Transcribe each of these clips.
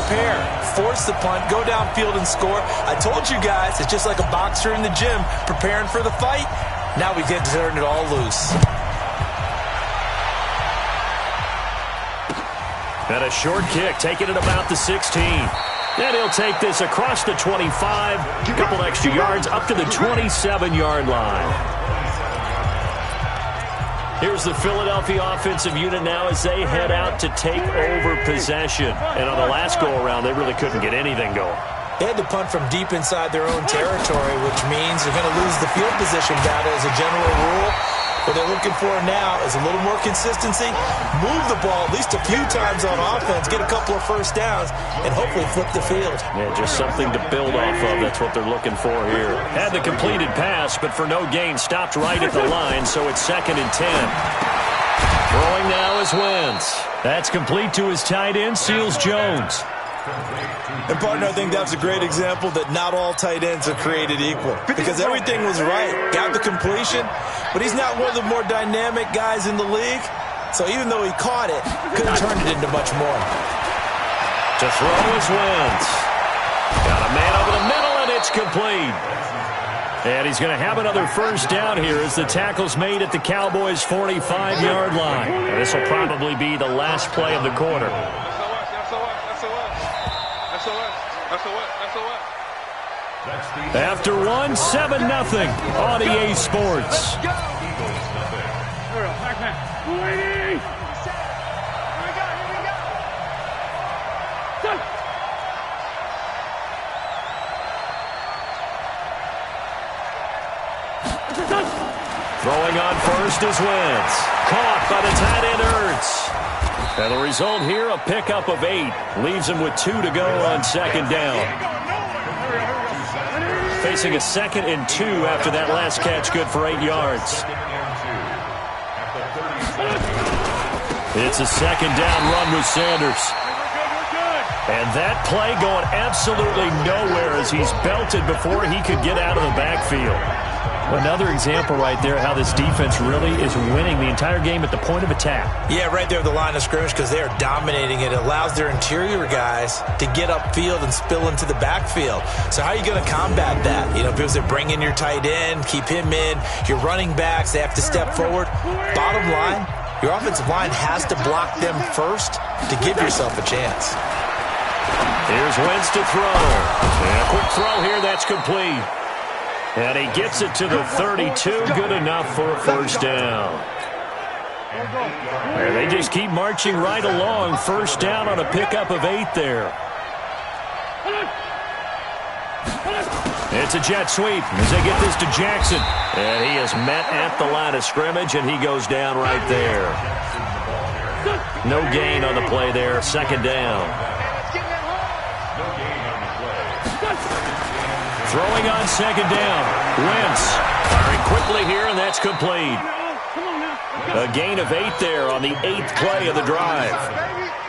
prepare, force the punt, go downfield and score. I told you guys, it's just like a boxer in the gym preparing for the fight. Now we get to turn it all loose. And a short kick, taking it about the 16. And he'll take this across the 25, a couple extra yards up to the 27-yard line. Here's the Philadelphia offensive unit now as they head out to take over possession. And on the last go-around, they really couldn't get anything going. They had to punt from deep inside their own territory, which means they're going to lose the field position battle as a general rule. What they're looking for now is a little more consistency, move the ball at least a few times on offense, get a couple of first downs, and hopefully flip the field. Yeah, just something to build off of. That's what they're looking for here. Had the completed pass, but for no gain, stopped right at the line, so it's 2nd and 10. Throwing now is Wentz. That's complete to his tight end, Seals Jones. And, partner, I think that's a great example that not all tight ends are created equal because everything was right. Got the completion, but he's not one of the more dynamic guys in the league. So even though he caught it, couldn't turn it into much more. To throw is Wentz. Got a man over the middle, and it's complete. And he's going to have another first down here as the tackle's made at the Cowboys' 45-yard line. And this will probably be the last play of the quarter. After one, 7-0 on EA Sports. Throwing on first is Wentz. Caught by the tight end Ertz. And the result here, a pickup of 8. Leaves him with 2 to go on 2nd down. Facing a 2nd and 2 after that last catch, good for 8 yards. It's a 2nd down run with Sanders. And that play going absolutely nowhere as he's belted before he could get out of the backfield. Another example right there how this defense really is winning the entire game at the point of attack. Yeah, right there at the line of scrimmage because they are dominating it. It allows their interior guys to get upfield and spill into the backfield. So how are you going to combat that? You know, because they bring in your tight end, keep him in. Your running backs, they have to step forward. Bottom line, your offensive line has to block them first to give yourself a chance. Here's Wentz to throw. And a quick throw here, that's complete. And he gets it to the 32, good enough for a first down. And they just keep marching right along. First down on a pickup of 8 there. It's a jet sweep as they get this to Jackson. And he is met at the line of scrimmage, and he goes down right there. No gain on the play there, 2nd down. Throwing on 2nd down. Wentz firing quickly here, and that's complete. A gain of 8 there on the 8th play of the drive.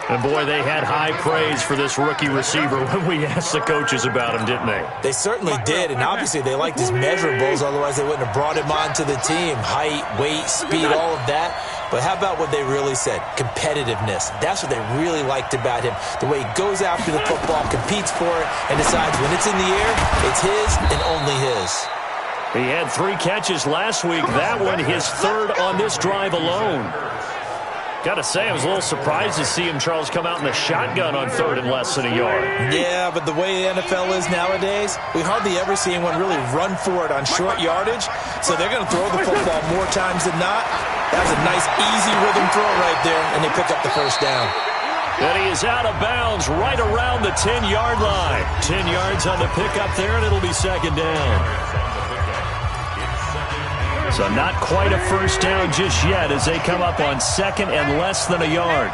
And, boy, they had high praise for this rookie receiver when we asked the coaches about him, didn't they? They certainly did, and obviously they liked his measurables, otherwise they wouldn't have brought him onto the team. Height, weight, speed, all of that. But how about what they really said? Competitiveness. That's what they really liked about him. The way he goes after the football, competes for it, and decides when it's in the air, it's his and only his. He had 3 catches last week. That one, his 3rd on this drive alone. Got to say, I was a little surprised to see him, Charles, come out in the shotgun on 3rd and less than a yard. Yeah, but the way the NFL is nowadays, we hardly ever see anyone really run for it on short yardage. So they're going to throw the football more times than not. That was a nice, easy rhythm throw right there, and they pick up the first down. And he is out of bounds right around the 10-yard line. 10 yards on the pickup there, and it'll be 2nd down. So not quite a first down just yet as they come up on 2nd and less than a yard.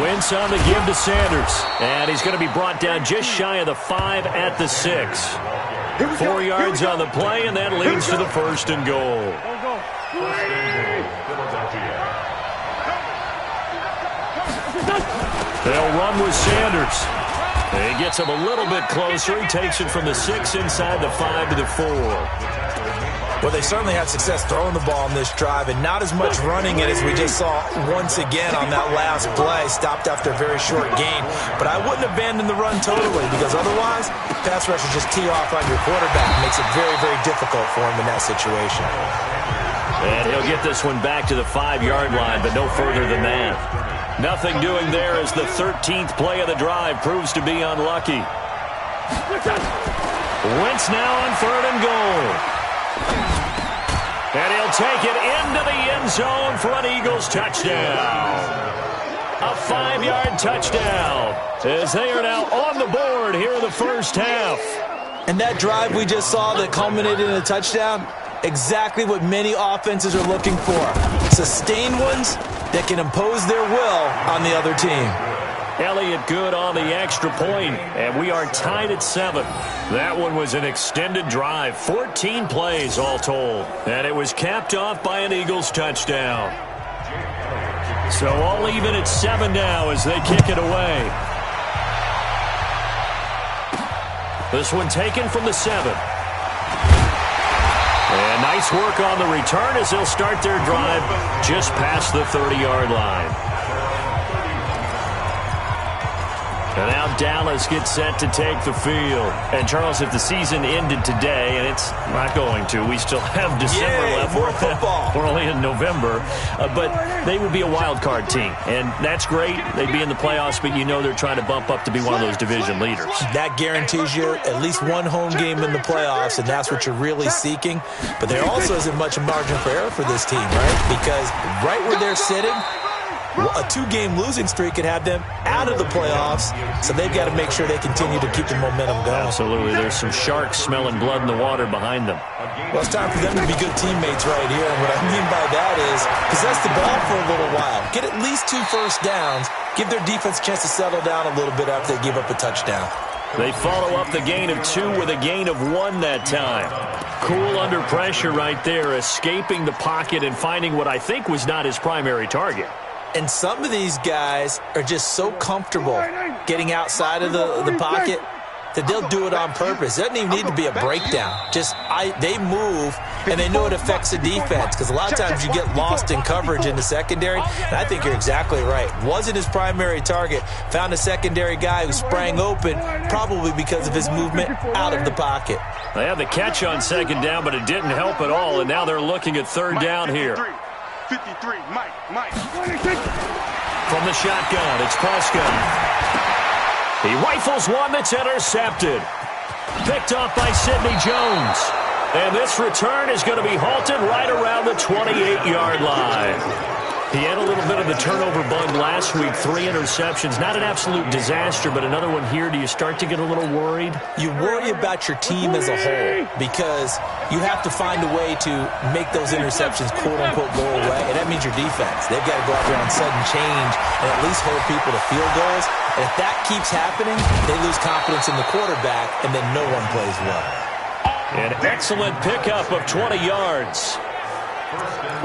Wentz on the give to Sanders. And he's going to be brought down just shy of the 5 at the 6. 4 yards on the play, and that leads to the 1st and goal. They'll run with Sanders. He gets him a little bit closer. He takes it from the 6 inside the 5 to the 4. Well, they certainly had success throwing the ball on this drive, and not as much running it as we just saw once again on that last play. Stopped after a very short gain. But I wouldn't abandon the run totally, because otherwise, pass rushers just tee off on your quarterback. Makes it very, very difficult for him in that situation. And he'll get this one back to the 5-yard line, but no further than that. Nothing doing there as the 13th play of the drive proves to be unlucky. Wentz now on 3rd and goal. And he'll take it into the end zone for an Eagles touchdown. A 5-yard touchdown as they are now on the board here in the first half. And that drive we just saw that culminated in a touchdown, exactly what many offenses are looking for. Sustained ones that can impose their will on the other team. Elliott good on the extra point, and we are tied at 7. That one was an extended drive, 14 plays all told, and it was capped off by an Eagles touchdown. So all even at 7 now as they kick it away. This one taken from the 7. And nice work on the return as they'll start their drive just past the 30-yard line. And now Dallas gets set to take the field. And, Charles, if the season ended today, and it's not going to, we still have December left. More football. We're only in November. But they would be a wild card team. And that's great. They'd be in the playoffs, but you know they're trying to bump up to be one of those division leaders. That guarantees you at least one home game in the playoffs, and that's what you're really seeking. But there also isn't much margin for error for this team, right? Because right where they're sitting, a 2-game losing streak could have them out of the playoffs, so they've got to make sure they continue to keep the momentum going. Absolutely. There's some sharks smelling blood in the water behind them. Well, it's time for them to be good teammates right here, and what I mean by that is possess the ball for a little while. Get at least 2 first downs. Give their defense a chance to settle down a little bit after they give up a touchdown. They follow up the gain of 2 with a gain of 1 that time. Cool under pressure right there, escaping the pocket and finding what I think was not his primary target. And some of these guys are just so comfortable getting outside of the pocket that they'll do it on purpose. It doesn't even need to be a breakdown. They move, and they know it affects the defense, because a lot of times you get lost in coverage in the secondary, and I think you're exactly right. Wasn't his primary target. Found a secondary guy who sprang open, probably because of his movement out of the pocket. They had the catch on 2nd down, but it didn't help at all, and now they're looking at 3rd down here. 53, Mike. From the shotgun, it's Prescott. He rifles one that's intercepted. Picked off by Sidney Jones. And this return is going to be halted right around the 28-yard line. He had a little bit of the turnover bug last week, 3 interceptions. Not an absolute disaster, but another one here. Do you start to get a little worried? You worry about your team as a whole, because you have to find a way to make those interceptions, quote-unquote, go away, and that means your defense. They've got to go out there on sudden change and at least hold people to field goals. And if that keeps happening, they lose confidence in the quarterback, and then no one plays well. An excellent pickup of 20 yards.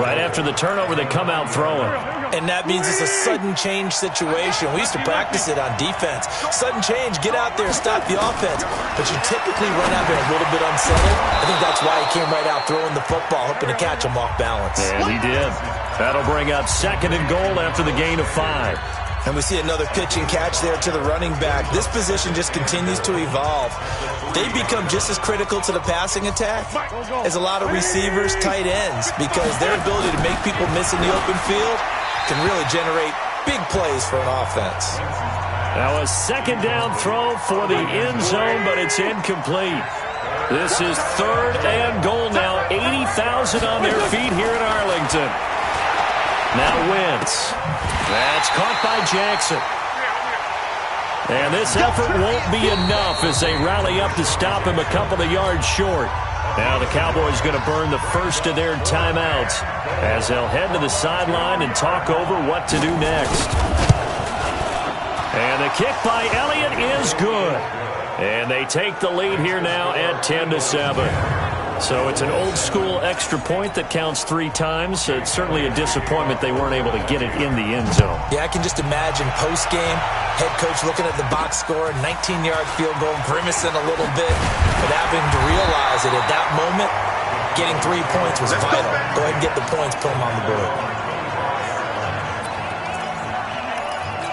Right after the turnover, they come out throwing. And that means it's a sudden change situation. We used to practice it on defense. Sudden change, get out there, stop the offense. But you typically run out there a little bit unsettled. I think that's why he came right out throwing the football, hoping to catch him off balance. And he did. That'll bring up 2nd and goal after the gain of 5. And we see another pitch and catch there to the running back. This position just continues to evolve. They become just as critical to the passing attack as a lot of receivers, tight ends, because their ability to make people miss in the open field can really generate big plays for an offense. Now a 2nd down throw for the end zone, but it's incomplete. This is 3rd and goal now. 80,000 on their feet here in Arlington. Now Wentz. That's caught by Jackson. And this effort won't be enough as they rally up to stop him a couple of yards short. Now the Cowboys going to burn the first of their timeouts as they'll head to the sideline and talk over what to do next. And the kick by Elliott is good. And they take the lead here now at 10-7. So it's an old-school extra point that counts 3 times. It's certainly a disappointment they weren't able to get it in the end zone. Yeah, I can just imagine post-game, head coach looking at the box score, 19-yard field goal, grimacing a little bit, but having to realize that at that moment, Getting 3 points was vital. Go ahead and get the points, put them on the board.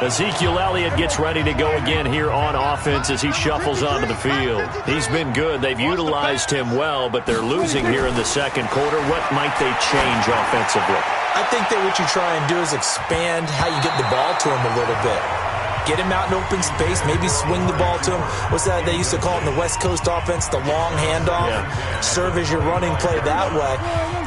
Ezekiel Elliott gets ready to go again here on offense as he shuffles onto the field. He's been good. They've utilized him well, but they're losing here in the second quarter. What might they change offensively? I think that what you try and do is expand how you get the ball to him a little bit. Get him out in open space, maybe swing the ball to him. What's that they used to call in the West Coast offense, the long handoff? Yeah. Serve as your running play that way,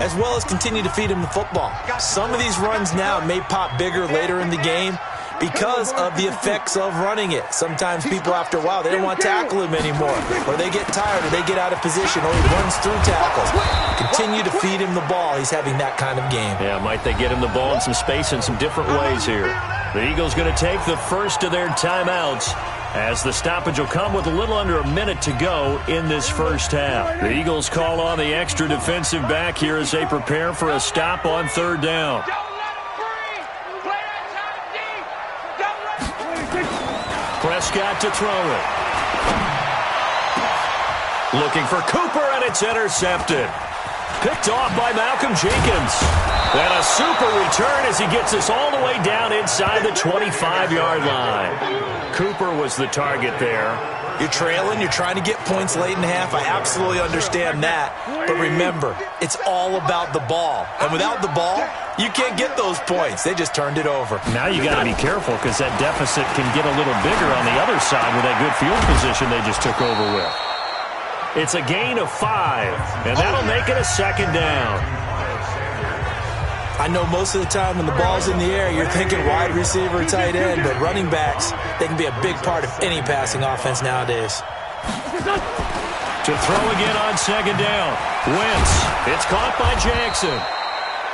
as well as continue to feed him the football. Some of these runs now may pop bigger later in the game because of the effects of running it. Sometimes people, after a while, they don't want to tackle him anymore, or they get tired, or they get out of position, or he runs through tackles. Continue to feed him the ball. He's having that kind of game. Yeah, might they get him the ball in some space in some different ways here. The Eagles going to take the first of their timeouts as the stoppage will come with a little under a minute to go in this first half. The Eagles call on the extra defensive back here as they prepare for a stop on third down. Prescott to throw it. Looking for Cooper, and it's intercepted. Picked off by Malcolm Jenkins. And a super return as he gets us all the way down inside the 25-yard line. Cooper was the target there. You're trailing. You're trying to get points late in half. I absolutely understand that. But remember, it's all about the ball. And without the ball, you can't get those points. They just turned it over. Now you got to be careful because that deficit can get a little bigger on the other side with that good field position they just took over with. It's a gain of 5, and that'll make it a second down. I know most of the time when the ball's in the air, you're thinking wide receiver, tight end, but running backs, they can be a big part of any passing offense nowadays. To throw again on second down. Wentz. It's caught by Jackson.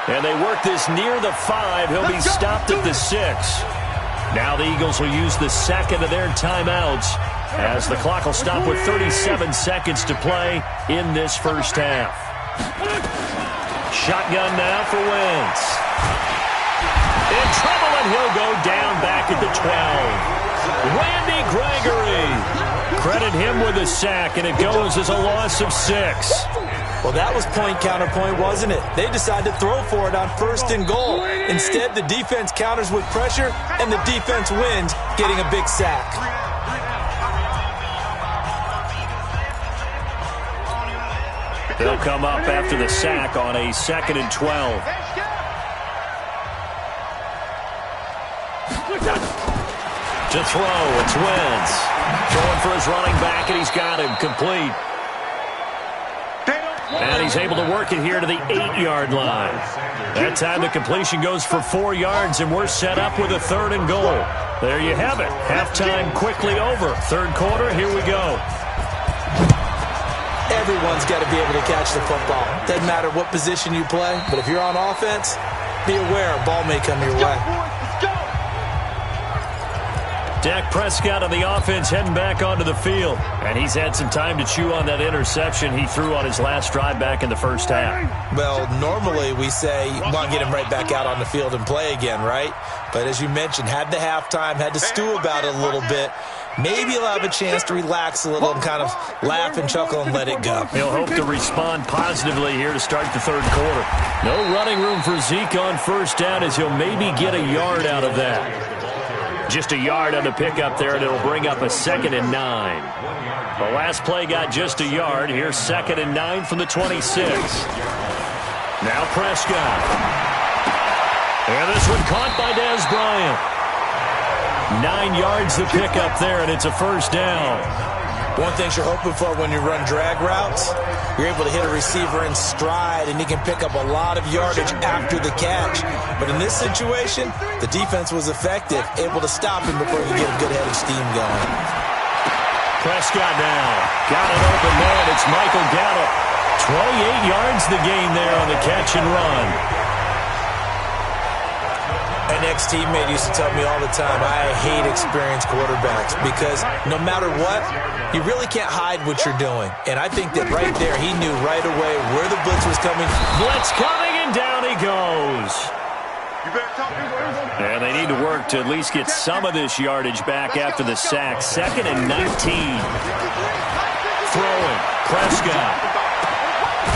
And they work this near the 5. He'll be stopped at the 6. Now the Eagles will use the second of their timeouts as the clock will stop with 37 seconds to play in this first half. Shotgun now for Wentz. In trouble, and he'll go down back at the 12. Randy Gregory. Credit him with a sack, and it goes as a loss of 6. Well, that was point counterpoint, wasn't it? They decided to throw for it on first and goal. Instead, the defense counters with pressure, and the defense wins, getting a big sack. They'll come up after the sack on a 2nd and 12. To throw, it's Wentz. Throwing for his running back, and he's got him complete. And he's able to work it here to the 8-yard line. That time the completion goes for 4 yards, and we're set up with a 3rd and goal. There you have it. Halftime quickly over. Third quarter, here we go. Everyone's got to be able to catch the football. Doesn't matter what position you play, but if you're on offense, be aware a ball may come your way. Dak Prescott on the offense heading back onto the field. And he's had some time to chew on that interception he threw on his last drive back in the first half. Well, normally we say you want to get him right back out on the field and play again, right? But as you mentioned, had the halftime, had to stew about it a little bit. Maybe he'll have a chance to relax a little and kind of laugh and chuckle and let it go. He'll hope to respond positively here to start the third quarter. No running room for Zeke on first down as he'll maybe get a yard out of that. Just a yard on the pickup there, and it'll bring up a 2nd and 9. The last play got just a yard. Here's 2nd and 9 from the 26. Now Prescott. And this one caught by Dez Bryant. 9 yards to pick up there, and it's a first down. One thing you're hoping for when you run drag routes, you're able to hit a receiver in stride, and he can pick up a lot of yardage after the catch. But in this situation, the defense was effective, able to stop him before he could get a good head of steam going. Prescott now. Got an open man. It's Michael Gallup. 28 yards the gain there on the catch and run. An ex-teammate used to tell me all the time, I hate experienced quarterbacks because no matter what, you really can't hide what you're doing. And I think that right there, he knew right away where the blitz was coming. Blitz coming, and down he goes. And they need to work to at least get some of this yardage back after the sack. 2nd and 19. Throwing. Prescott.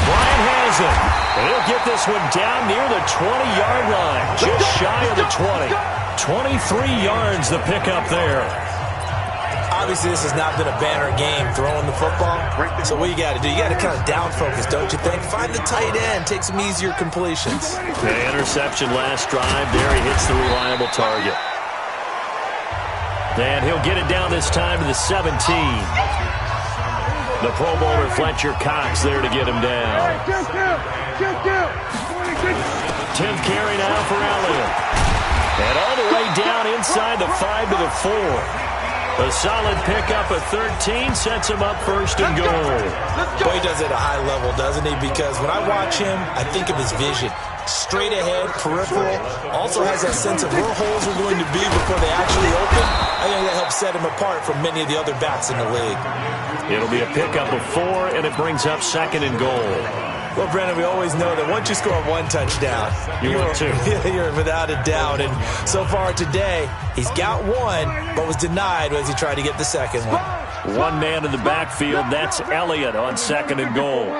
Bryant and has it. And he'll get this one down near the 20-yard line, just shy of the 20. 23 yards the pickup there. Obviously, this has not been a banner game throwing the football. So what you got to do, you got to kind of down focus, don't you think? Find the tight end, take some easier completions. The interception last drive. There he hits the reliable target. And he'll get it down this time to the 17. The Pro Bowler Fletcher Cox there to get him down. 10th carry now for Elliott. And all the way down inside the 5 to the 4. A solid pickup of 13 sets him up first and goal. Boy, he does it at a high level, doesn't he? Because when I watch him, I think of his vision. Straight ahead, peripheral. Also has that sense of where holes are going to be before they actually open. I think that helps set him apart from many of the other backs in the league. It'll be a pickup of 4, and it brings up 2nd and goal. Well, Brandon, we always know that once you score 1 touchdown, you're without a doubt. And so far today, he's got 1, but was denied as he tried to get the second one. One man in the backfield. That's Elliott on 2nd and goal.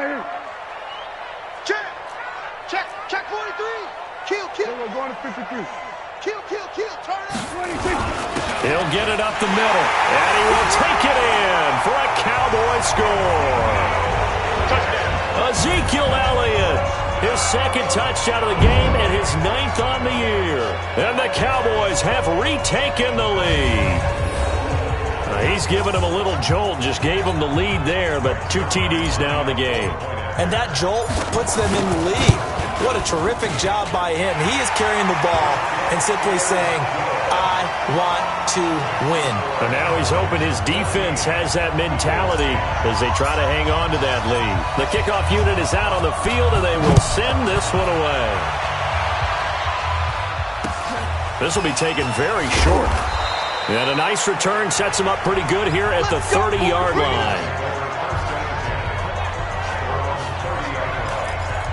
Check 43. Kill. We're going to 53. Kill. Turn it. He'll get it up the middle, and he will take it in for a Cowboy score. Touchdown. Ezekiel Elliott, his 2nd touchdown of the game and his 9th on the year. And the Cowboys have retaken the lead. He's given him a little jolt, just gave him the lead there, but 2 TDs now in the game. And that jolt puts them in the lead. What a terrific job by him. He is carrying the ball and simply saying, I want to win. And now he's hoping his defense has that mentality as they try to hang on to that lead. The kickoff unit is out on the field, and they will send this one away. This will be taken very short. And a nice return sets him up pretty good here at the 30-yard line.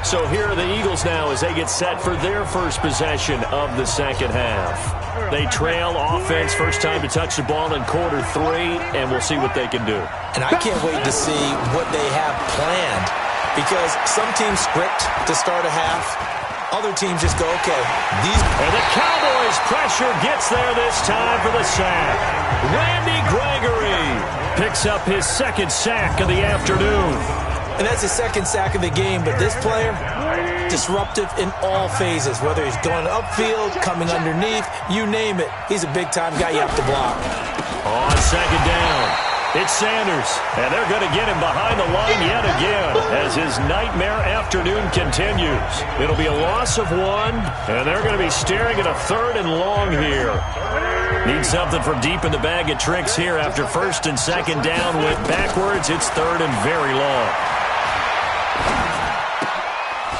So here are the Eagles now as they get set for their first possession of the second half. They trail offense, first time to touch the ball in quarter 3, and we'll see what they can do. And I can't wait to see what they have planned, because some teams script to start a half. Other teams just go, okay, And the Cowboys' pressure gets there this time for the sack. Randy Gregory picks up his 2nd sack of the afternoon. And that's his 2nd sack of the game, but this player, disruptive in all phases, whether he's going upfield, coming underneath, you name it. He's a big-time guy you have to block. On 2nd down, it's Sanders, and they're going to get him behind the line yet again as his nightmare afternoon continues. It'll be a loss of 1, and they're going to be staring at a 3rd and long here. Need something from deep in the bag of tricks here after 1st and 2nd down went backwards. It's 3rd and very long.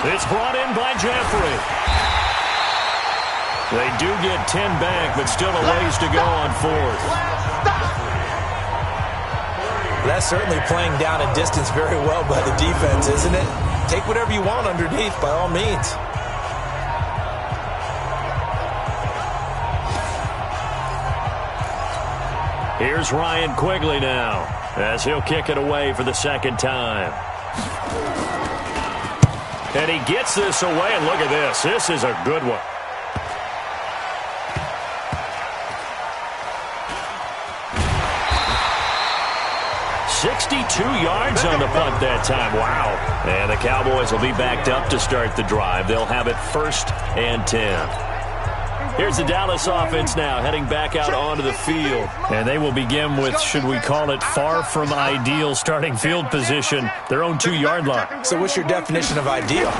It's brought in by Jeffrey. They do get 10 back, but still a ways to go on 4th. That's certainly playing down a distance very well by the defense, isn't it? Take whatever you want underneath, by all means. Here's Ryan Quigley now as he'll kick it away for the 2nd time. And he gets this away, and look at this. This is a good one. "62 yards on the punt that time. Wow. And the Cowboys will be backed up to start the drive. They'll have it 1st and 10. Here's the Dallas offense now heading back out onto the field. And they will begin with, should we call it, far from ideal starting field position, their own 2-yard line. So what's your definition of ideal?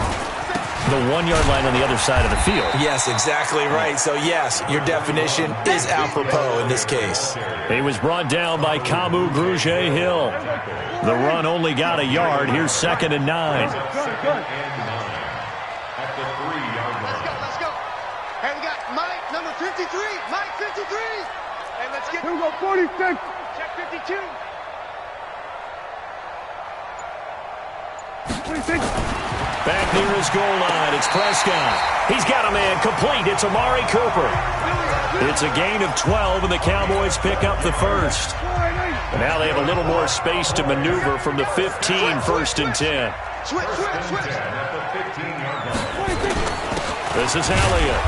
The 1-yard line on the other side of the field. Yes, exactly right. So, yes, your definition is apropos in this case. He was brought down by Kamu Grugier-Hill. The run only got a yard. Here's 2nd and 9. Let's go. And we got Mike, number 53. Mike, 53. And let's get... Here we go, 46. Check 52. 26. Back near his goal line, it's Prescott. He's got a man complete. It's Amari Cooper. It's a gain of 12, and the Cowboys pick up the first. And now they have a little more space to maneuver from the 15, first and 10. This is Elliott.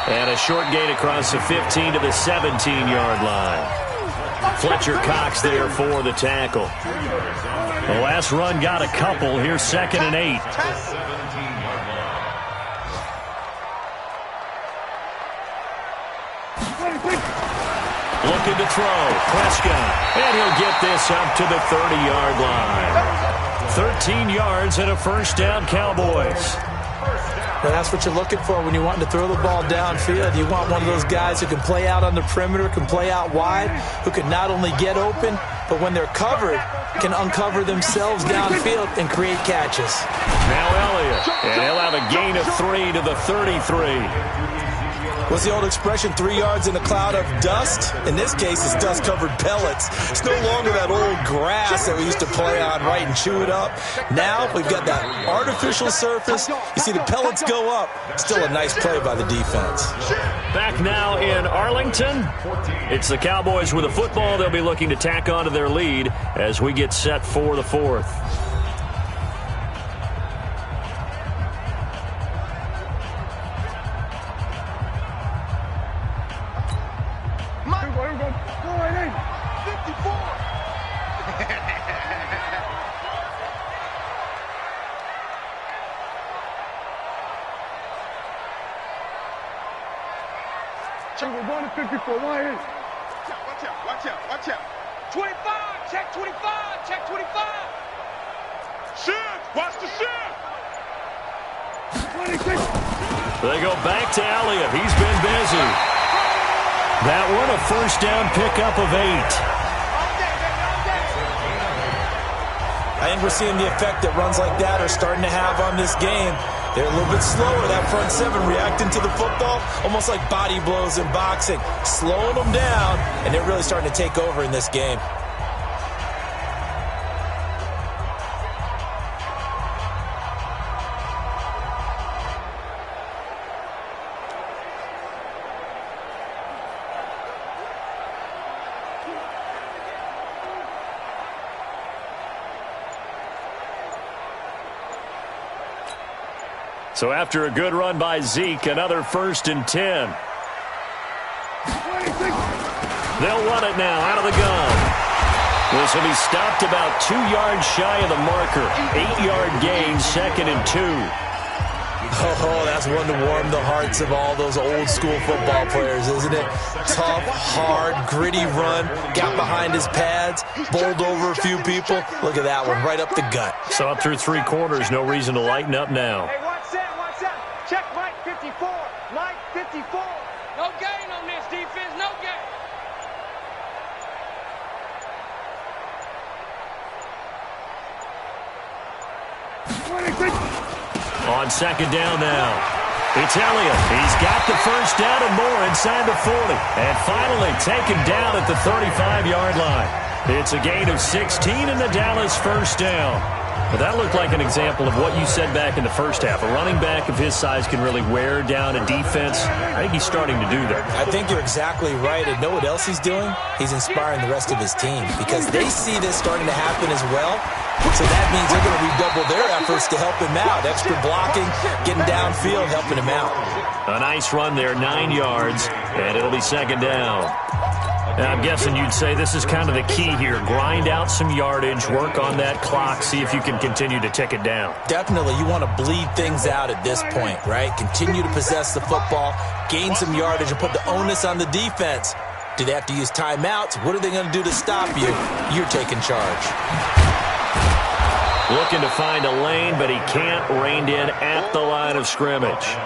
And a short gain across the 15 to the 17-yard line. Fletcher Cox there for the tackle. The last run got a couple. Here's 2nd and 8. Looking to throw. Prescott. And he'll get this up to the 30-yard line. 13 yards and a first down, Cowboys. Well, that's what you're looking for when you're wanting to throw the ball downfield. You want one of those guys who can play out on the perimeter, can play out wide, who can not only get open, but when they're covered, can uncover themselves downfield and create catches. Now Elliott, and he'll have a gain of 3 to the 33. What's the old expression, 3 yards in a cloud of dust? In this case, it's dust-covered pellets. It's no longer that old grass that we used to play on, right, and chew it up. Now we've got that artificial surface. You see the pellets go up. Still a nice play by the defense. Back now in Arlington. It's the Cowboys with a football. They'll be looking to tack onto their lead as we get set for the fourth. We're going to 54. Watch out. 25. Check 25. Check 25. Shift. Watch the shift. 26. They go back to Elliott. He's been busy. That one a first down pickup of 8. I think we're seeing the effect that runs like that are starting to have on this game. They're a little bit slower, that front seven, reacting to the football, almost like body blows in boxing, slowing them down, and they're really starting to take over in this game. So after a good run by Zeke, another 1st and 10. They'll run it now out of the gun. This will be stopped about 2 yards shy of the marker. 8-yard gain, 2nd and 2. Oh, that's one to warm the hearts of all those old school football players, isn't it? Tough, hard, gritty run, got behind his pads, bowled over a few people. Look at that one, right up the gut. So up through 3 quarters, no reason to lighten up now. Hey, watch that. Check Mike 54. Mike 54. No gain on this defense, no gain. On 2nd down now. It's Elliott. He's got the first down and more inside the 40. And finally taken down at the 35-yard line. It's a gain of 16 and the Dallas first down. But that looked like an example of what you said back in the first half. A running back of his size can really wear down a defense. I think he's starting to do that. I think you're exactly right. And know what else he's doing? He's inspiring the rest of his team because they see this starting to happen as well. So that means they're going to redouble their efforts to help him out. Extra blocking, getting downfield, helping him out. A nice run there, 9 yards, and it'll be 2nd down. And I'm guessing you'd say this is kind of the key here. Grind out some yardage, work on that clock, see if you can continue to tick it down. Definitely. You want to bleed things out at this point, right? Continue to possess the football, gain some yardage, and put the onus on the defense. Do they have to use timeouts? What are they going to do to stop you? You're taking charge. Looking to find a lane, but he can't. Reined in at the line of scrimmage.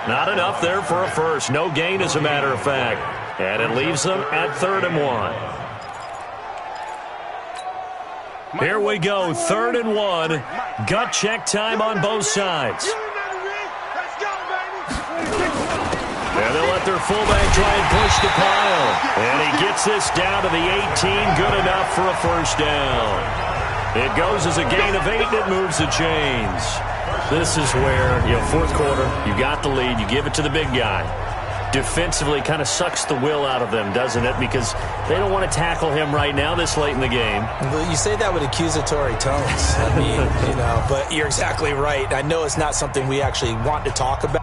Not enough there for a first. No gain, as a matter of fact. And it leaves them at 3rd and 1. Here we go, 3rd and 1. Gut check time on both sides. And they'll let their fullback try and push the pile. And he gets this down to the 18. Good enough for a first down. It goes as a gain of 8, and it moves the chains. This is where, fourth quarter, you got the lead, you give it to the big guy. Defensively kind of sucks the will out of them, doesn't it? Because they don't want to tackle him right now this late in the game. Well, you say that with accusatory tones. I mean, but you're exactly right. I know it's not something we actually want to talk about.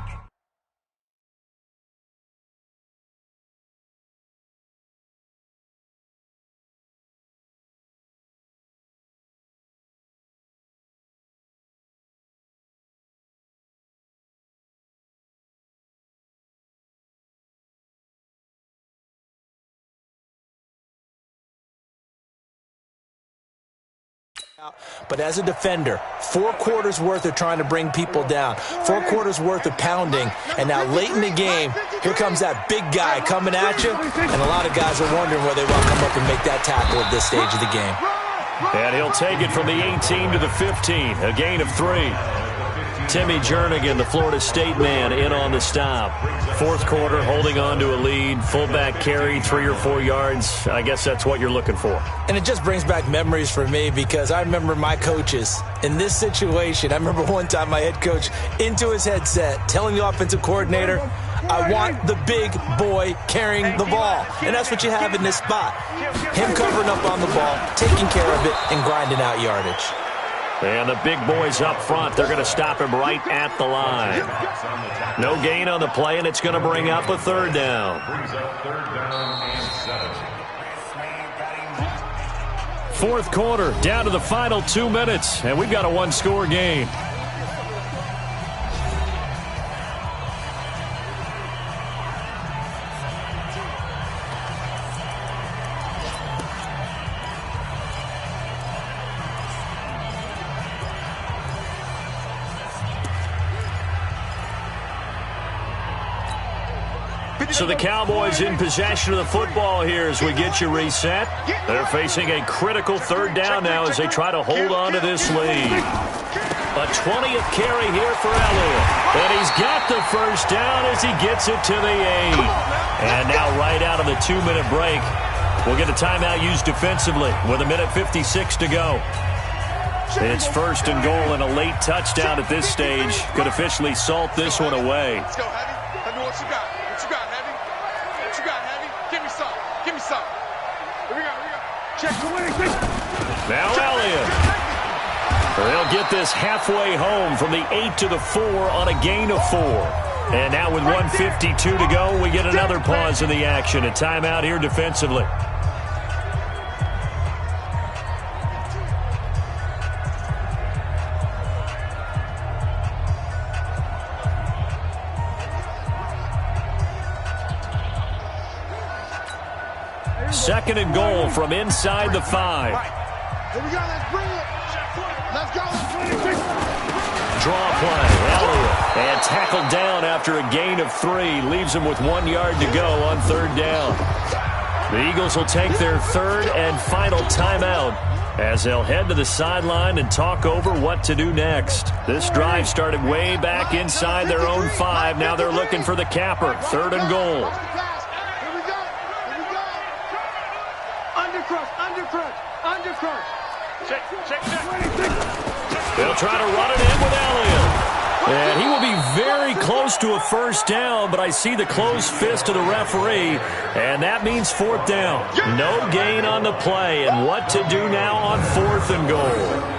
But as a defender, 4 quarters worth of trying to bring people down, 4 quarters worth of pounding, and now late in the game, here comes that big guy coming at you, and a lot of guys are wondering whether they want to come up and make that tackle at this stage of the game. And he'll take it from the 18 to the 15, a gain of 3. Timmy Jernigan, the Florida State man, in on the stop. Fourth quarter, holding on to a lead. Fullback carry, 3 or 4 yards. I guess that's what you're looking for. And it just brings back memories for me because I remember my coaches in this situation. I remember one time my head coach into his headset telling the offensive coordinator, I want the big boy carrying the ball. And that's what you have in this spot. Him covering up on the ball, taking care of it, and grinding out yardage. And the big boys up front, they're going to stop him right at the line. No gain on the play, and it's going to bring up a third down. Fourth quarter, down to the final 2 minutes, and we've got a 1-score game. So the Cowboys in possession of the football here as we get you reset. They're facing a critical third down now as they try to hold on to this lead. A 20th carry here for Elliott. And he's got the first down as he gets it to the 8. And now right out of the 2-minute break, we'll get a timeout used defensively with 1:56 to go. It's first and goal, and a late touchdown at this stage could officially salt this one away. Let's go, Heavy. Tell me what you got. What you got, Heavy? What you got, Heavy? Give me some. Give me some. Here we go. Here we go. Check the winning. Now Elliott. They'll get this halfway home from the 8 to the 4 on a gain of 4. And now with 1:52 to go, we get another pause in the action. A timeout here defensively. Second and goal from inside the 5. Here we go. Let's bring it. Let's go. Draw play. Elliott. And tackled down after a gain of 3. Leaves him with 1 yard to go on third down. The Eagles will take their third and final timeout as they'll head to the sideline and talk over what to do next. This drive started way back inside their own 5. Now they're looking for the capper. Third and goal. They'll try to run it in with Elliott. And he will be very close to a first down, but I see the closed fist of the referee, and that means fourth down. No gain on the play, and what to do now on fourth and goal.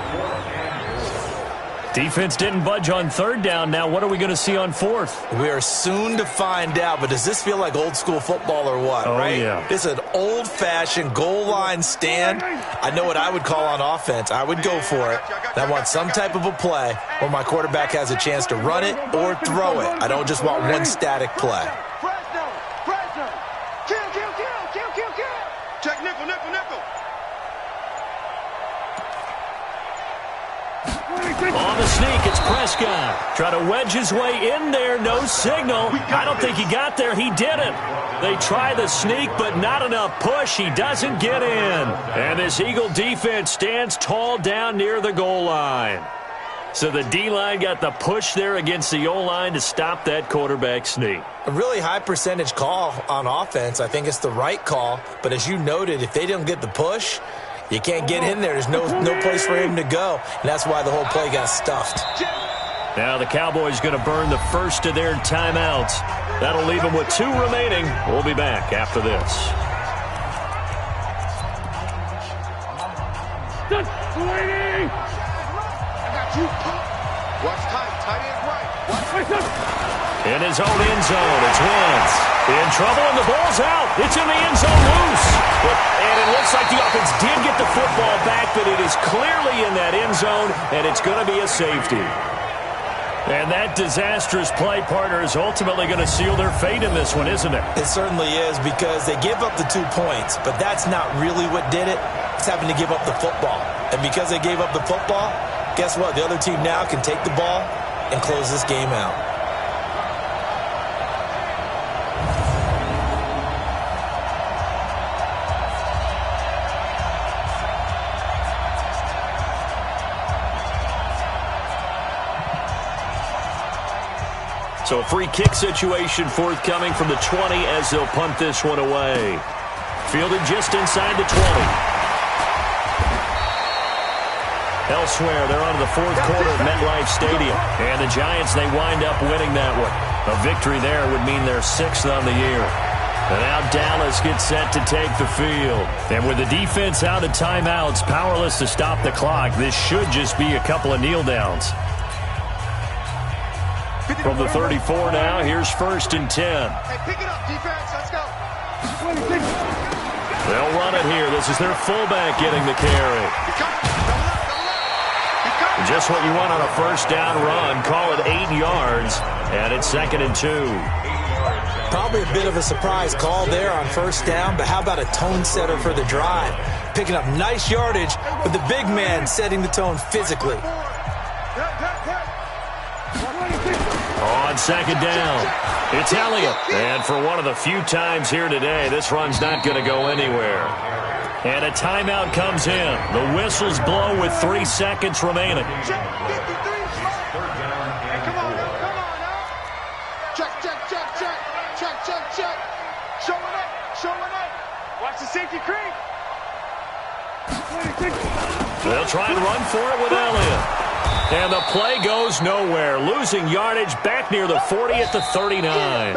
Defense didn't budge on third down. Now what are we going to see on fourth? We are soon to find out, but does this feel like old school football or what, right? Yeah. This is an old-fashioned goal line stand. I know what I would call on offense. I would go for it. And I want some type of a play where my quarterback has a chance to run it or throw it. I don't just want one static play. Check nickel. On the sneak, it's Prescott. Try to wedge his way in there, no signal. I don't think he got there. He didn't. They try the sneak, but not enough push. He doesn't get in. And this Eagle defense stands tall down near the goal line. So the D-line got the push there against the O-line to stop that quarterback sneak. A really high percentage call on offense. I think it's the right call. But as you noted, if they don't get the push, You can't get in there. There's no place for him to go, and that's why the whole play got stuffed. Now the Cowboys going to burn the first of their timeouts. That'll leave them with 2 remaining. We'll be back after this. Waiting! I got you. Watch tight end right. In his own end zone, it's Wentz. In trouble, and the ball's out. It's in the end zone loose. And it looks like the offense did get the football back, but it is clearly in that end zone, and it's going to be a safety. And that disastrous play, partner, is ultimately going to seal their fate in this one, isn't it? It certainly is, because they give up the 2 points, but that's not really what did it. It's having to give up the football. And because they gave up the football, guess what? The other team now can take the ball and close this game out. So a free kick situation forthcoming from the 20 as they'll punt this one away. Fielded just inside the 20. Elsewhere, they're on to the 4th quarter of MetLife Stadium. And the Giants, they wind up winning that one. A victory there would mean they're 6th on the year. And now Dallas gets set to take the field. And with the defense out of timeouts, powerless to stop the clock, this should just be a couple of kneel downs. From the 34 now, here's 1st and 10. Hey, pick it up, defense. Let's go. They'll run it here. This is their fullback getting the carry. Just what you want on a 1st down run. Call it 8 yards, and it's 2nd and 2. Probably a bit of a surprise call there on 1st down, but how about a tone setter for the drive? Picking up nice yardage, but the big man setting the tone physically. On 2nd down, it's Elliott. And for one of the few times here today, this run's not going to go anywhere. And a timeout comes in. The whistles blow with 3 seconds remaining. Hey, come on now. Check. Showing up. Watch the safety creep. They'll try and run for it with Elliott. And the play goes nowhere, losing yardage back near the 40 at the 39.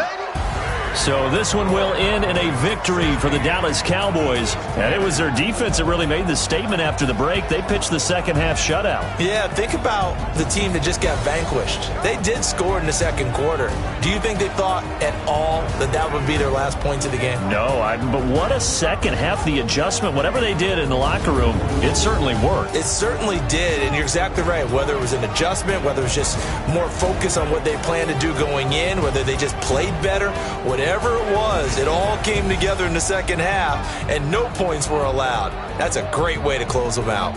So this one will end in a victory for the Dallas Cowboys. And it was their defense that really made the statement after the break. They pitched the second half shutout. Yeah, think about the team that just got vanquished. They did score in the 2nd quarter. Do you think they thought at all that that would be their last points of the game? No, but what a second half. The adjustment, whatever they did in the locker room, it certainly worked. It certainly did, and you're exactly right. Whether it was an adjustment, whether it was just more focus on what they planned to do going in, whether they just played better, whatever it was, it all came together in the second half, and no points were allowed. That's a great way to close them out.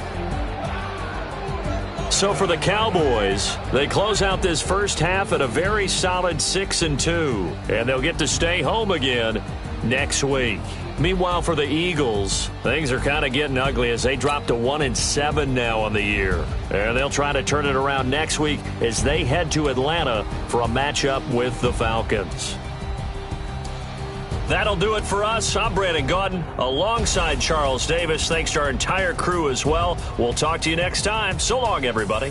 So for the Cowboys, they close out this first half at a very solid 6-2, and they'll get to stay home again next week. Meanwhile, for the Eagles, things are kind of getting ugly as they drop to 1-7 now on the year. And they'll try to turn it around next week as they head to Atlanta for a matchup with the Falcons. That'll do it for us. I'm Brandon Gaudin alongside Charles Davis. Thanks to our entire crew as well. We'll talk to you next time. So long, everybody.